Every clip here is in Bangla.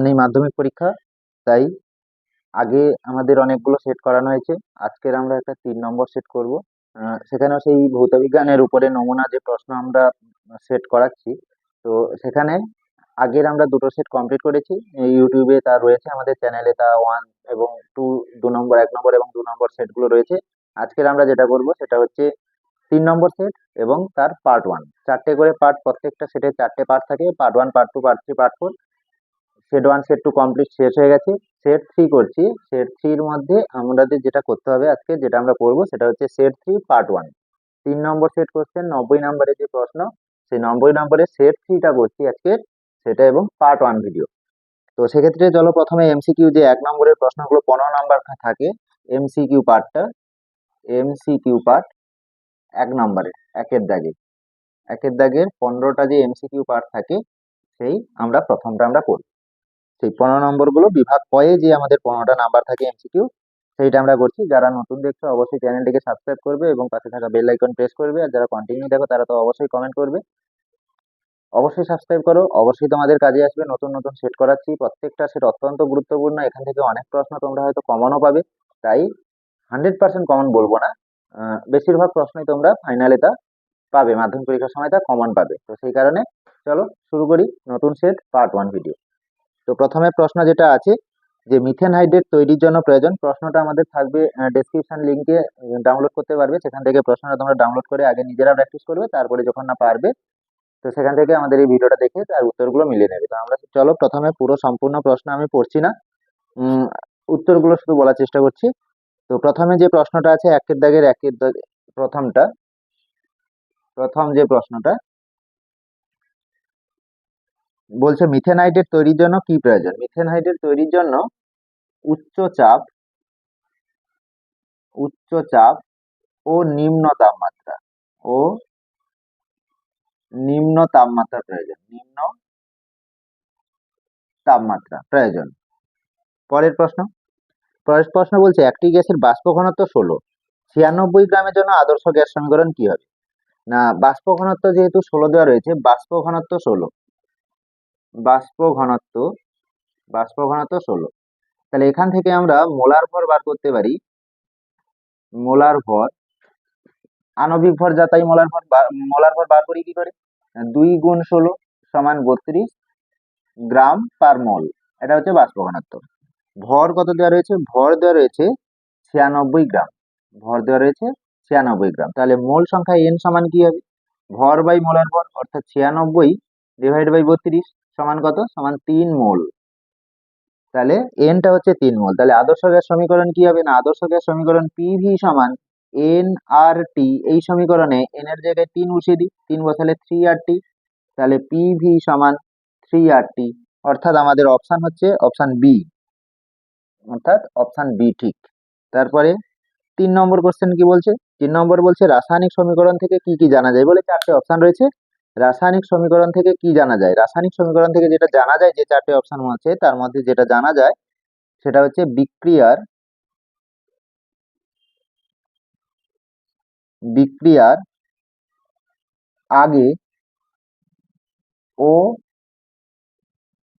সামনেই মাধ্যমিক পরীক্ষা, তাই আগে আমাদের অনেকগুলো সেট করানো হয়েছে। আজকের আমরা একটা 3 নম্বর সেট করব। সেখানেও সেই ভৌতবিজ্ঞানের উপরে নমুনা যে প্রশ্ন আমরা সেট করাচ্ছি। তো সেখানে আগের আমরা দুটো সেট কমপ্লিট করেছি, ইউটিউবে তা রয়েছে, আমাদের চ্যানেলে তা 1 এবং 2, 2 নম্বর, 1 নম্বর এবং 2 নম্বর সেটগুলো রয়েছে। আজকের আমরা যেটা করব সেটা হচ্ছে 3 নম্বর সেট এবং তার পার্ট 1, 4টে করে পার্ট, প্রত্যেকটা সেটে 4টে পার্ট থাকে, part 1, part 2, part 3, part 4। Set 1, set 2 complete শেষ হয়ে গেছে। সেট 3 করছি। সেট 3-র মধ্যে আমাদের যেটা করতে হবে আজকে, যেটা আমরা করব সেটা হচ্ছে সেট 3 পার্ট 1। 3 নম্বর সেট কোশ্চেন, 90 নম্বরের যে প্রশ্ন, সেই 90 নম্বরের সেট 3টা করছি আজকে, সেটা এবং পার্ট 1 ভিডিও। তো সেক্ষেত্রে চলো প্রথমে এমসিকিউ যে 1 নম্বরের প্রশ্নগুলো 15 নম্বর থাকে, এমসিকিউ পার্টটা, এমসিকিউ পার্ট 1 নম্বরের, একের দাগের 15টা যে এমসিকিউ পার্ট থাকে, সেই প্রথমটা আমরা করব। সেই 15 নম্বরগুলো বিভাগ কয়ে যে আমাদের 15টা নাম্বার থাকে এমসিকিউ, সেইটা আমরা করছি। যারা নতুন দেখছো অবশ্যই চ্যানেলটিকে সাবস্ক্রাইব করবে এবং পাশে থাকা বেল আইকন প্রেস করবে, আর যারা কন্টিনিউ দেখো তারা তো অবশ্যই কমেন্ট করবে। অবশ্যই সাবস্ক্রাইব করো, অবশ্যই তোমাদের কাজে আসবে। নতুন নতুন সেট করাচ্ছি, প্রত্যেকটা সেট অত্যন্ত গুরুত্বপূর্ণ। এখান থেকে অনেক প্রশ্ন তোমরা হয়তো কমনও পাবে, তাই 100% কমন বলবো না, বেশিরভাগ প্রশ্নই তোমরা ফাইনালে তা পাবে, মাধ্যমিক পরীক্ষার সময় তা কমন পাবে। তো সেই কারণে চলো শুরু করি নতুন সেট পার্ট 1 ভিডিও। তো প্রথমে প্রশ্ন যেটা আছে যে মিথেন হাইড্রেট তৈরির জন্য প্রয়োজন, প্রশ্নটা আমাদের থাকবে ডেসক্রিপশন লিংকে, ডাউনলোড করতে পারবে। সেখান থেকে প্রশ্নটা তোমরা ডাউনলোড করে আগে নিজেরা প্র্যাকটিস করবে, তারপরে যখন না পারবে তো সেখান থেকে আমাদের এই ভিডিওটা দেখে তার উত্তরগুলো মিলিয়ে নেবে। তো আমরা চলো প্রথমে পুরো সম্পূর্ণ প্রশ্ন আমি পড়ছি না, উম, উত্তরগুলো শুধু বলার চেষ্টা করছি। তো প্রথমে যে প্রশ্নটা আছে একের দাগ প্রথমটা, প্রথম যে প্রশ্নটা বলছে মিথেন হাইড্রেট তৈরির জন্য কি প্রয়োজন। মিথেন হাইড্রেট তৈরির জন্য উচ্চ চাপ, উচ্চ চাপ ও নিম্ন তাপমাত্রা, ও নিম্ন তাপমাত্রা প্রয়োজন, নিম্ন তাপমাত্রা প্রয়োজন। পরের প্রশ্ন, পরের প্রশ্ন বলছে একটি গ্যাসের বাষ্প ঘনত্ব 16, 96 গ্রামের জন্য আদর্শ গ্যাস সমীকরণ কি হবে। না, বাষ্প ঘনত্ব যেহেতু 16 দেওয়া রয়েছে, বাষ্প ঘনত্ব 16, বাষ্প ঘনত্ব, বাষ্প ঘনত্ব 16, তাহলে এখান থেকে আমরা মোলার ভর বার করতে পারি। মোলার ভর, আণবিক ভর যা তাই মোলার ভর বার করি কি করে, 2 গুণ 16 সমান 32 গ্রাম পার মোল। এটা হচ্ছে বাষ্প ঘনত্ব। ভর কত দেওয়া রয়েছে, ভর দেওয়া রয়েছে 96 গ্রাম, ভর দেওয়া রয়েছে 96 গ্রাম। তাহলে মোল সংখ্যা এন সমান কি হবে, ভর বাই মোলার ভর, অর্থাৎ 96 ডিভাইড বাই 32 সমান কত, সমান 3 মোল। তাহলে এনটা হচ্ছে 3 মোল। তাহলে আদর্শ গ্যাস সমীকরণ কি হবে, না আদর্শ গ্যাস সমীকরণ পিভি সমান এন আর টি। এই সমীকরণে এন এর জায়গায় 3 বসিয়ে দিই, 3 বসালে 3 আর টি, তাহলে পিভি সমান 3 আর টি। অর্থাৎ আমাদের অপশন হচ্ছে অপশন বি, অর্থাৎ অপশন বি ঠিক। তারপরে 3 নম্বর কোশ্চেন কি বলছে, 3 নম্বর বলছে রাসায়নিক সমীকরণ থেকে কি কি জানা যায়। বলে 4টে অপশন রয়েছে, রাসায়নিক সমীকরণ থেকে কি জানা যায়। রাসায়নিক সমীকরণ থেকে যেটা জানা যায়, যে 4টে অপশন আছে তার মধ্যে যেটা জানা যায় সেটা হচ্ছে বিক্রিয়ার, বিক্রিয়ার আগে ও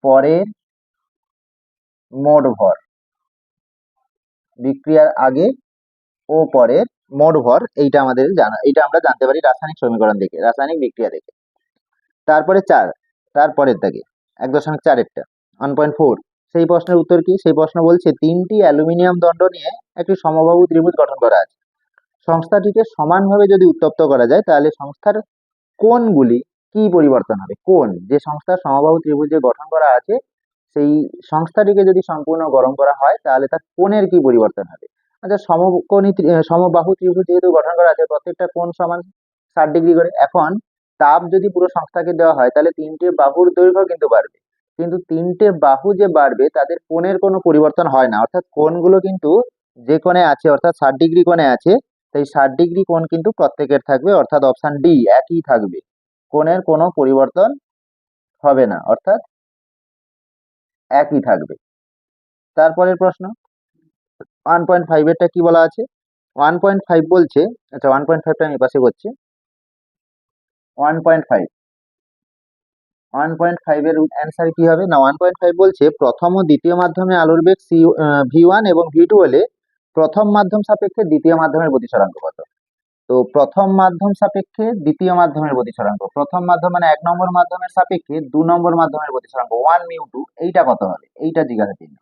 পরের মোট ভর, বিক্রিয়ার আগে ও পরের মোট ভর, এইটা আমাদের জানা, এটা আমরা জানতে পারি রাসায়নিক সমীকরণ থেকে, রাসায়নিক বিক্রিয়া থেকে। তারপরে 4, তারপরের দাগে 1.4-এরটা 1.4, সেই প্রশ্নের উত্তর কি, সেই প্রশ্ন বলছে 3টি অ্যালুমিনিয়াম দণ্ড নিয়ে একটি সমবাহু ত্রিভুজ গঠন করা আছে। সংস্থাটিকে সমানভাবে যদি উত্তপ্ত করা যায় তাহলে সংস্থার কোণগুলি কি পরিবর্তন হবে। কোণ, যে সংস্থার সমবাহু ত্রিভুজ যে গঠন করা আছে, সেই সংস্থাটিকে যদি সম্পূর্ণ গরম করা হয় তাহলে তার কোণের কি পরিবর্তন হবে। আচ্ছা, সমবাহু ত্রিভুজ যেহেতু গঠন করা আছে, প্রত্যেকটা কোণ সমান 60 ডিগ্রি করে। এখন তাপ যদি পুরো সংস্থাকে দেওয়া হয় তাহলে 3টে বাহুর দৈর্ঘ্য কিন্তু বাড়বে, কিন্তু 3টে বাহু যে বাড়বে তাদের কোণের কোনো পরিবর্তন হয় না, অর্থাৎ কোণগুলো কিন্তু যে কোণে আছে, অর্থাৎ 60 ডিগ্রি কোণে আছে, সেই 60 ডিগ্রি কোণ কিন্তু প্রত্যেকের থাকবে, অর্থাৎ অপশন ডি একই থাকবে, কোণের কোনো পরিবর্তন হবে না, অর্থাৎ একই থাকবে। তারপরের প্রশ্ন 1.5-এরটা কি বলা আছে, 1.5 বলছে, আচ্ছা 1.5টা আমি পাশে করছি। 1.5, 1.5 এর অ্যান্সার কি হবে না, 1.5 বলছে প্রথম ও দ্বিতীয় মাধ্যমে আলোর বেগ V1 এবং V2 হলে প্রথম মাধ্যম সাপেক্ষে দ্বিতীয় মাধ্যমের প্রতিসরাঙ্ক কত। তো প্রথম মাধ্যম সাপেক্ষে দ্বিতীয় মাধ্যমের প্রতিসরাঙ্ক, প্রথম মাধ্যম মানে 1 নম্বর মাধ্যমের সাপেক্ষে 2 নম্বর মাধ্যমের প্রতিসরাঙ্ক 1 μ2, এইটা কত হবে, এইটা জিজ্ঞাসা চিহ্ন।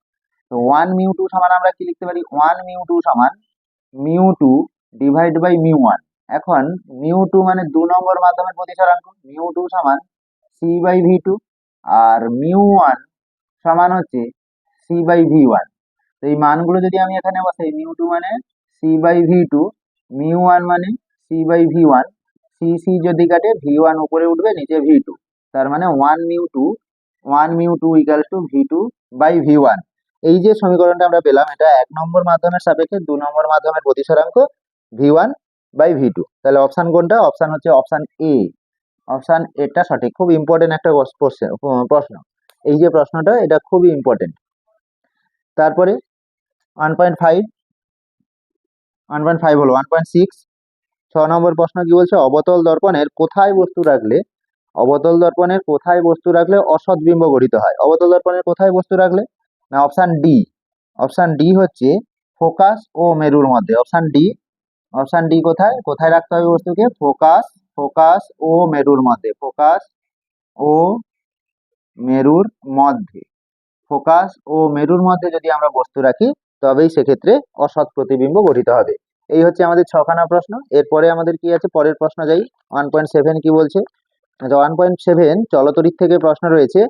তো 1 μ2 সমান আমরা কি লিখতে পারি, 1 μ2 সমান μ2 ডিভাইড বাই μ1। এখন μ2 মানে 2 নম্বর মাধ্যমের প্রতিসরাঙ্ক, μ2 সমান C/V2, আর μ1 সমান হচ্ছে C/V1। তো এই মানগুলো যদি আমি এখানে বসাই, μ2 মানে C/V2, μ1 মানে C/V1, C যদি কাটে V1 উপরে উঠবে, নিচে V2, তার মানে 1 μ2 ইকুয়ালস টু V2/V1। এই যে সমীকরণটা আমরা পেলাম, এটা 1 নম্বর মাধ্যমের সাপেক্ষে 2 নম্বর মাধ্যমের প্রতিসরাঙ্ক V1/V2। তাহলে অপশন কোনটা, অপশন হচ্ছে অপশন এ। অপশন এটা সঠিক। খুব ইম্পর্টেন্ট একটা প্রশ্ন, এই যে প্রশ্নটা এটা খুবই ইম্পর্টেন্ট। তারপরে 1.5 1.5 হলো 1.6, 6 নম্বর প্রশ্ন কি বলছে, অবতল দর্পণের কোথায় বস্তু রাখলে, অবতল দর্পণের কোথায় বস্তু রাখলে অসৎ বিম্ব গঠিত হয়। অবতল দর্পণের কোথায় বস্তু রাখলে, না অপশন ডি। অপশন ডি হচ্ছে ফোকাস ও মেরুর মধ্যে। অপশন ডি, অপশন ডি কোথায় কোথায় রাখতে হবে বস্তুকে, ফোকাস, ফোকাস ও মেরুর মধ্যে, ফোকাস ও মেরুর মধ্যে। ফোকাস ও মেরুর মধ্যে যদি আমরা বস্তু রাখি, তবেই সেক্ষেত্রে অসৎ প্রতিবিম্ব গঠিত হবে। এই হচ্ছে আমাদের 6খানা প্রশ্ন। এরপরে আমাদের কি আছে, পরের প্রশ্ন যাই। 1.7 কি বলছে, 1.7 চলতরিৎ থেকে প্রশ্ন রয়েছে।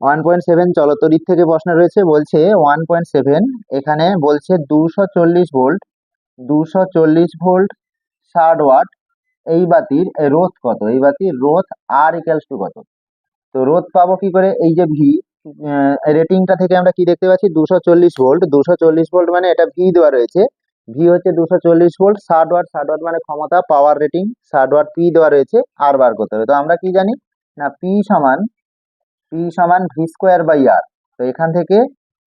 1.7 চলতরিৎ থেকে প্রশ্ন রয়েছে, বলছে 1.7 এখানে বলছে 240 ভোল্ট, 240 ভোল্ট 60 ওয়াট এই বাতির রোধ কত, এই বাতির রোধ আর ইকুয়ালস টু কত। তো রোধ পাবো কি করে, এই যে ভি রেটিংটা থেকে আমরা কি দেখতে পাচ্ছি, 240 ভোল্ট, 240 ভোল্ট মানে এটা ভি দেওয়া রয়েছে, ভি হচ্ছে 240 ভোল্ট, 60 ওয়াট, 60 ওয়াট মানে ক্ষমতা, পাওয়ার রেটিং 60 ওয়াট, পি দেওয়া রয়েছে, আর বার করতে হবে। তো আমরা কি জানি না, পি সমান ভি স্কোয়ার বাই আর। তো এখান থেকে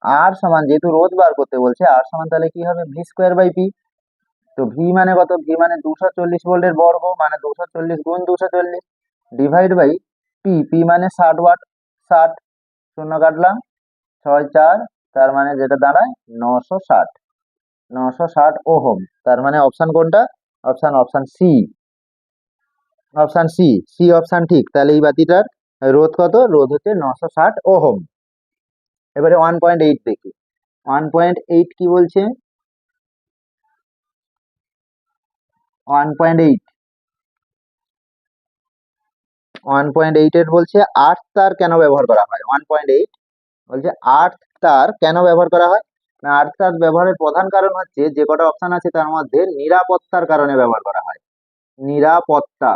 আর সমান, যেহেতু রোধ বার করতে বলছে, আর সমান তাহলে কি হবে, ভি স্কোয়ার বাই পি। তো ভি মানে কত, ভি মানে 240 ভোল্টের বর্গ, মানে 240 গুণ 240 ডিভাইড বাই পি, পি মানে 60 ওয়াট, 60 শূন্য কাটলাম, 6 4, তার মানে যেটা দাঁড়ায় 960, 960 ওহম। তার মানে অপশন কোনটা, option C, option C, C option ঠিক। তাহলে এই বাতিটার রোধ কত, রোধ হচ্ছে 960 ওহম। এবারে 1.8 দেখি, 1.8 কি বলছে, 1.8 1.8 এর বলছে আর্থ তার কেন ব্যবহার করা হয়। 1.8 বলছে আর্থ তার কেন ব্যবহার করা হয়, না আর্থ তার ব্যবহারের প্রধান কারণ হচ্ছে, যে কটা অপশন আছে তার মধ্যে নিরাপত্তার কারণে ব্যবহার করা হয়। নিরাপত্তা,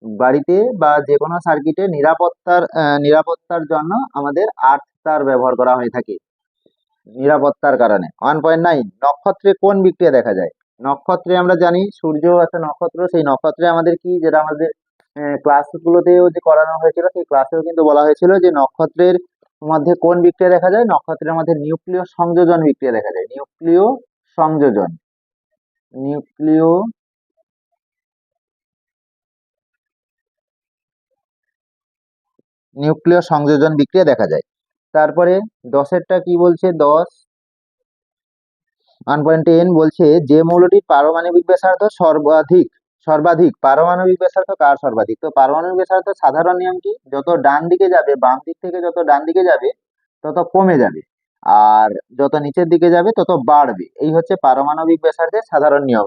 বাড়িতে বা যে কোনো সার্কিটে নিরাপত্তার জন্য আমাদের আর্থ তার ব্যবহার করা হয়ে থাকে, নিরাপত্তার কারণে। 1.9 নক্ষত্রে কোন বিক্রিয়া দেখা যায়। নক্ষত্রে আমরা জানি সূর্য একটা নক্ষত্র, সেই নক্ষত্রে আমাদের কি, যেটা আমাদের ক্লাসগুলোতেও যে করানো হয়েছিল, সেই ক্লাসেও কিন্তু বলা হয়েছিল যে নক্ষত্রের মধ্যে কোন বিক্রিয়া দেখা যায়, নক্ষত্রের মধ্যে নিউক্লিয় সংযোজন বিক্রিয়া দেখা যায়। নিউক্লিয় সংযোজন, নিউক্লিয় নিউক্লিয় সংযোজন বিক্রিয়া দেখা যায়। তারপরে 10এরটা কি বলছে, 1.10 বলছে যে মৌলটির পারমাণবিক ব্যাসার্ধ সর্বাধিক, সর্বাধিক পারমাণবিক ব্যাসার্ধ কার সর্বাধিক। তো পারমাণবিক ব্যাসার্ধ সাধারণ নিয়ম কি, যত ডান দিকে যাবে, বাম দিক থেকে যত ডান দিকে যাবে তত কমে যাবে, আর যত নিচের দিকে যাবে তত বাড়বে। এই হচ্ছে পারমাণবিক ব্যাসার্ধের সাধারণ নিয়ম,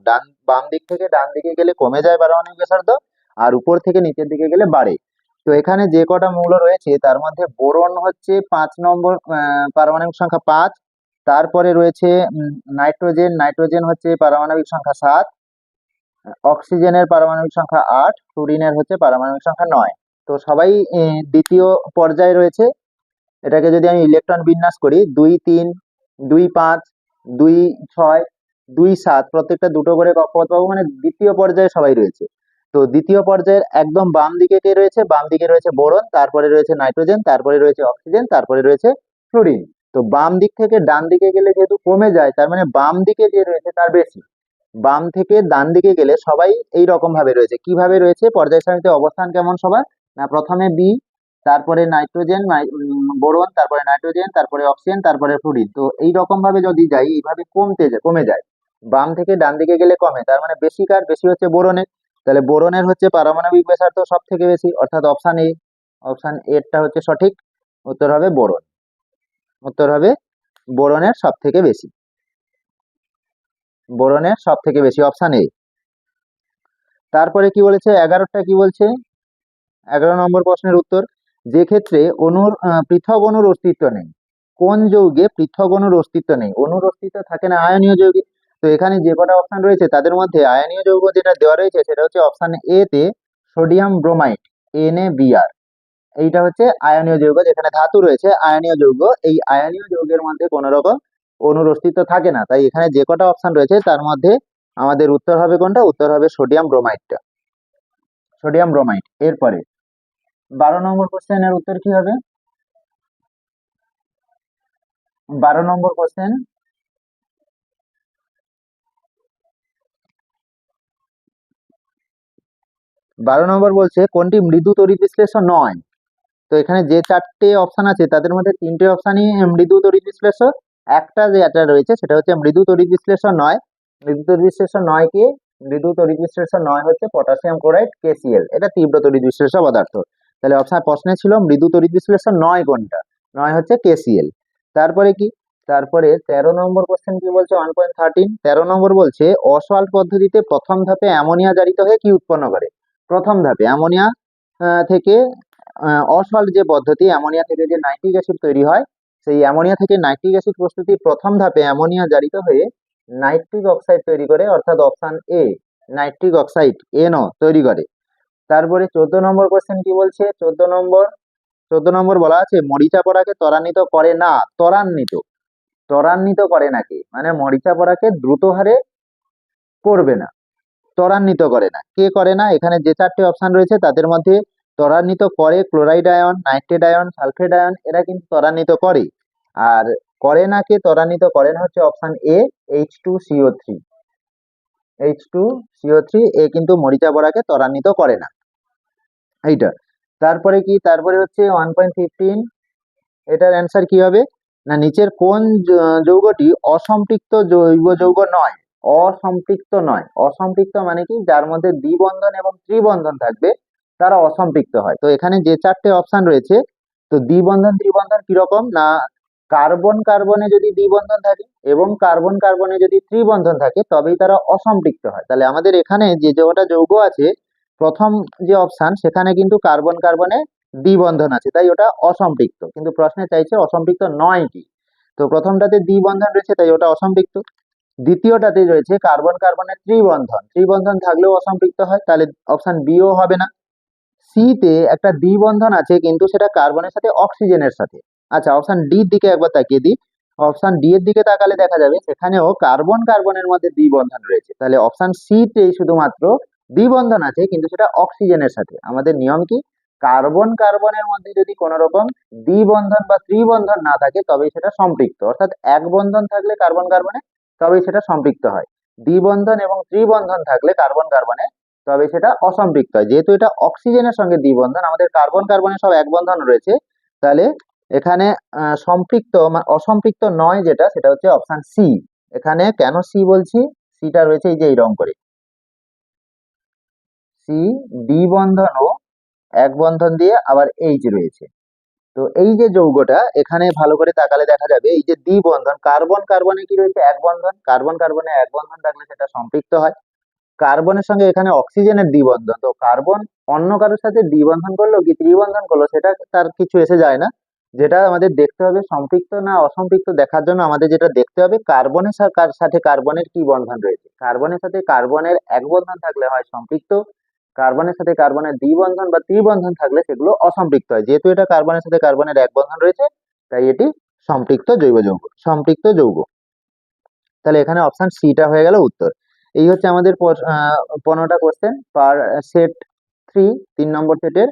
বাম দিক থেকে ডান দিকে গেলে কমে যায় পারমাণবিক ব্যাসার্ধ, আর উপর থেকে নিচের দিকে গেলে বাড়ে। তো এখানে যে কটা মৌল রয়েছে তার মধ্যে বোরন হচ্ছে 5 নম্বর, পারমাণবিক সংখ্যা 5। তারপরে রয়েছে নাইট্রোজেন, নাইট্রোজেন হচ্ছে পারমাণবিক সংখ্যা 7, অক্সিজেনের পারমাণবিক সংখ্যা 8, ফ্লুরিনের হচ্ছে পারমাণবিক সংখ্যা 9। তো সবাই দ্বিতীয় পর্যায়ে রয়েছে। এটাকে যদি আমি ইলেকট্রন বিন্যাস করি, 2 3 2 5 2 6 2 7, প্রত্যেকটা দুটো করে কক্ষপথ পাবো, মানে দ্বিতীয় পর্যায়ে সবাই রয়েছে। তো দ্বিতীয় পর্যায়ের একদম বাম দিকে কে রয়েছে, বাম দিকে রয়েছে বোরন, তারপরে রয়েছে নাইট্রোজেন, তারপরে রয়েছে অক্সিজেন, তারপরে রয়েছে ফ্লুরিন। তো বাম দিক থেকে ডান দিকে গেলে যেহেতু কমে যায়, তার মানে বাম দিকে যে রয়েছে তার বেশি। বাম থেকে ডান দিকে গেলে সবাই এই রকম ভাবে রয়েছে, কিভাবে রয়েছে, পর্যায় সারণীতে অবস্থান কেমন সবার, না প্রথমে বি, তারপরে নাইট্রোজেন, বোরন, তারপরে নাইট্রোজেন, তারপরে অক্সিজেন, তারপরে ফ্লুরিন। তো এইরকম ভাবে যদি যাই এইভাবে কমে যায়, বাম থেকে ডান দিকে গেলে কমে, তার মানে বেশি কার বেশি হচ্ছে বোরনের। তাহলে বোরনের হচ্ছে পারমাণবিক ব্যাসার্ধ সব থেকে বেশি, অর্থাৎ অপশন এ, অপশন এরটা হচ্ছে সঠিক উত্তর হবে বোরন, উত্তর হবে বোরনের সব থেকে বেশি, বোরনের সব থেকে বেশি অপশন এ। তারপরে কি বলেছে 11টা কি বলছে, 11 নম্বর প্রশ্নের উত্তর, যে ক্ষেত্রে অনুর পৃথক অনুর অস্তিত্ব নেই। কোন যৌগে পৃথক অনুর অস্তিত্ব নেই? অনুর অস্তিত্ব থাকে না আয়নীয় যৌগে। তো এখানে যে কটা অপশন রয়েছে তাদের মধ্যে আয়নীয় যৌগ যেটা দেওয়া রয়েছে সেটা হচ্ছে অপশন এ তে সোডিয়াম ব্রোমাইড, NaBr। এইটা হচ্ছে আয়নীয় যৌগ, যেখানে ধাতু রয়েছে আয়নীয় যৌগ। এই আয়নীয় যৌগের মধ্যে কোন রকম অনুর অস্তিত্ব থাকে না, তাই এখানে যে কটা অপশন রয়েছে তার মধ্যে আমাদের উত্তর হবে কোনটা? উত্তর হবে সোডিয়াম ব্রোমাইডটা, সোডিয়াম ব্রোমাইড। এরপরে 12 নম্বর কোশ্চেনের উত্তর কি হবে? 12 নম্বর কোশ্চেন, 12 নম্বর বলছে কোনটি মৃদু তড়িৎ বিশ্লেষ্য নয়। তো এখানে যে চারটে অপশন আছে তাদের মধ্যে তিনটে অপশনই মৃদু তড়িৎ বিশ্লেষ্য, একটা যেটা রয়েছে সেটা হচ্ছে মৃদু তড়িৎ বিশ্লেষ্য নয়। মৃদু তড়িৎ বিশ্লেষ্য নয় কি? মৃদু তড়িৎ বিশ্লেষ্য নয় হচ্ছে পটাশিয়াম ক্লোরাইড, KCl, এটা তীব্র তড়িৎ বিশ্লেষ্য পদার্থ। তাহলে অপশন প্রশ্নে ছিল মৃদু তড়িৎ বিশ্লেষ্য নয় কোনটা, নয় হচ্ছে KCl। তারপরে কি, তারপরে 13 নম্বর কোশ্চেন কি বলছে 1.13, 13 নম্বর বলছে অসল্ট পদ্ধতিতে প্রথম ধাপে অ্যামোনিয়া জারিত হয়ে কি উৎপন্ন করে? প্রথম ধাপে অ্যামোনিয়া থেকে অসল্ট যে পদ্ধতি, অ্যামোনিয়া থেকে যে নাইট্রিক অ্যাসিড তৈরি হয়, সেই অ্যামোনিয়া থেকে নাইট্রিক অ্যাসিড প্রস্তুতির প্রথম ধাপে অ্যামোনিয়া জারিত হয়ে নাইট্রিক অক্সাইড তৈরি করে, অর্থাৎ option A nitric oxide NO তৈরি করে। তারপরে 14 নম্বর কোশ্চেন কি বলছে 14 নম্বর, 14 নম্বর বলা আছে মরিচা পড়াকে ত্বরান্বিত করে না, ত্বরান্বিত, ত্বরান্বিত করে নাকি, মানে মরিচা পড়াকে দ্রুত হারে করবে না, ত্বরান্বিত করে না। কে করে না? এখানে যে চারটে অপশন রয়েছে তাদের মধ্যে ত্বরান্বিত করে chloride ion, nitrate ion, sulphate ion, এরা কিন্তু ত্বরান্বিত করে। আর করে না কে ত্বরান্বিত করেন হচ্ছে অপশন এ H2CO3, H2CO3 এ কিন্তু মরিচা পড়াকে ত্বরান্বিত করে না, এইটা। তারপরে কি, তারপরে হচ্ছে 1.15, এটার অ্যান্সার কি হবে? না নিচের কোন যৌগটি অসম্পৃক্ত জৈব যৌগ নয়? অসম্পৃক্ত নয়, অসম্পৃক্ত মানে কি? যার মধ্যে দ্বিবন্ধন এবং ত্রিবন্ধন থাকবে তারা অসম্পৃক্ত হয়। তো এখানে যে চারটে অপশন রয়েছে, তো দ্বিবন্ধন ত্রিবন্ধন কিরকম না, কার্বন কার্বনে যদি দ্বিবন্ধন থাকে এবং কার্বন কার্বনে যদি ত্রিবন্ধন থাকে তবেই তারা অসম্পৃক্ত হয়। তাহলে আমাদের এখানে যে কটা যৌগ আছে প্রথম যে অপশন, সেখানে কিন্তু কার্বন কার্বনে দ্বিবন্ধন আছে, তাই ওটা অসম্পৃক্ত। কিন্তু প্রশ্নে চাইছে অসম্পৃক্ত নয় কি, তো প্রথমটাতে দ্বিবন্ধন রয়েছে তাই ওটা অসম্পৃক্ত। দ্বিতীয়টাতে রয়েছে কার্বন কার্বনের ত্রিবন্ধন, ত্রিবন্ধন থাকলেও অসম্পৃক্ত হয়, তাহলে অপশন বিও হবে না। সি তে একটা দ্বিবন্ধন আছে কিন্তু সেটা কার্বনের সাথে অক্সিজেনের সাথে। আচ্ছা অপশন ডির দিকে একবার তাকিয়ে দিই, অপশন ডি এর দিকে তাকালে দেখা যাবে সেখানেও কার্বন কার্বনের মধ্যে দ্বিবন্ধন রয়েছে। তাহলে অপশন সি তে শুধুমাত্র দ্বিবন্ধন আছে কিন্তু সেটা অক্সিজেনের সাথে। আমাদের নিয়ম কি, কার্বন কার্বনের মধ্যে যদি কোনো রকম দ্বিবন্ধন বা ত্রিবন্ধন না থাকে তবেই সেটা সম্পৃক্ত, অর্থাৎ এক বন্ধন থাকলে কার্বন কার্বনে তবেই সেটা সম্পৃক্ত হয়, দ্বিবন্ধন এবং ত্রিবন্ধন থাকলে কার্বন কার্বনে তবে সেটা অসম্পৃক্ত হয়। যেহেতু এটা অক্সিজেনের সঙ্গে দ্বিবন্ধন, আমাদের কার্বন কার্বনে সব এক বন্ধন রয়েছে, তাহলে এখানে সম্পৃক্ত অসম্পৃক্ত নয় যেটা, সেটা হচ্ছে অপশন সি। এখানে কেন সি বলছি, সিটা রয়েছে এই যে এই রং করে, সি দ্বিবন্ধন ও এক বন্ধন দিয়ে আবার এইচ রয়েছে। তো এই যে যৌগটা এখানে ভালো করে তাকালে দেখা যাবে এই যে দ্বিবন্ধন, কার্বন কার্বনে কি রয়েছে এক বন্ধন, কার্বন কার্বনে এক বন্ধন থাকলে সেটা সম্পৃক্ত হয়। কার্বনের সঙ্গে এখানে অক্সিজেনের দ্বিবন্ধন, তো কার্বন অন্য কারোর সাথে দ্বিবন্ধন করলো কি ত্রিবন্ধন করলো সেটা তার কিছু এসে যায় না। যেটা আমাদের দেখতে হবে সম্পৃক্ত না অসম্পৃক্ত দেখার জন্য আমাদের যেটা দেখতে হবে কার্বনের সাথে কার্বনের কি বন্ধন রয়েছে। কার্বনের সাথে কার্বনের এক বন্ধন থাকলে হয় সম্পৃক্ত, কার্বনের সাথে কার্বনের দ্বিবন্ধন বা ত্রিবন্ধন থাকলে সেগুলো অসম্পৃক্ত হয়। যেহেতু এটা কার্বনের সাথে কার্বনের এক বন্ধন রয়েছে তাই এটি সম্পৃক্ত জৈব যৌগ, সম্পৃক্ত যৌগ। তাহলে এখানে অপশন সিটা হয়ে গেল উত্তর। এই হচ্ছে আমাদের 15টা কোশ্চেন পার সেট 3, 3 নম্বর সেটের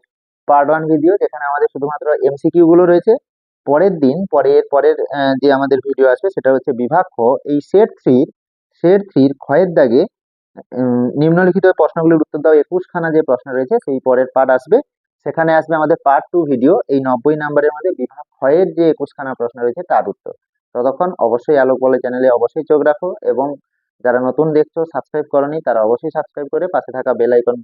পার্ট 1 ভিডিও, যেখানে আমাদের শুধুমাত্র MCQ গুলো রয়েছে। পরের দিন পরের যে আমাদের ভিডিও আসবে সেটা হচ্ছে বিভাগ খ, এই সেট 3 ক্ষয়ের দাগে নিম্নলিখিত প্রশ্নগুলির উত্তর দাও 21খানা যে প্রশ্ন রয়েছে সেই পরের পার্ট আসবে, সেখানে আসবে আমাদের পার্ট 2 ভিডিও, এই 90 নাম্বারের মধ্যে বিভাগ ক্ষয়ের যে 21খানা প্রশ্ন রয়েছে তার উত্তর। ততক্ষণ অবশ্যই আলোক বলে চ্যানেলে অবশ্যই চোখ রাখো, এবং যারা নতুন দেখছো সাবস্ক্রাইব করোনি তারা অবশ্যই সাবস্ক্রাইব করে পাশে থাকা বেল আইকন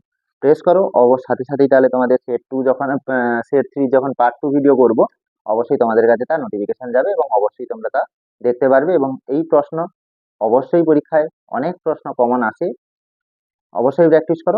প্রেস করো। সাথে সাথেই তাহলে তোমাদের সেট 3 যখন পার্ট 2 ভিডিও করব, অবশ্যই তোমাদের কাছে তার নোটিফিকেশন যাবে এবং অবশ্যই তোমরা তা দেখতে পারবে। এবং এই প্রশ্ন অবশ্যই পরীক্ষায় অনেক প্রশ্ন কমন আসে, অবশ্যই প্র্যাকটিস করো।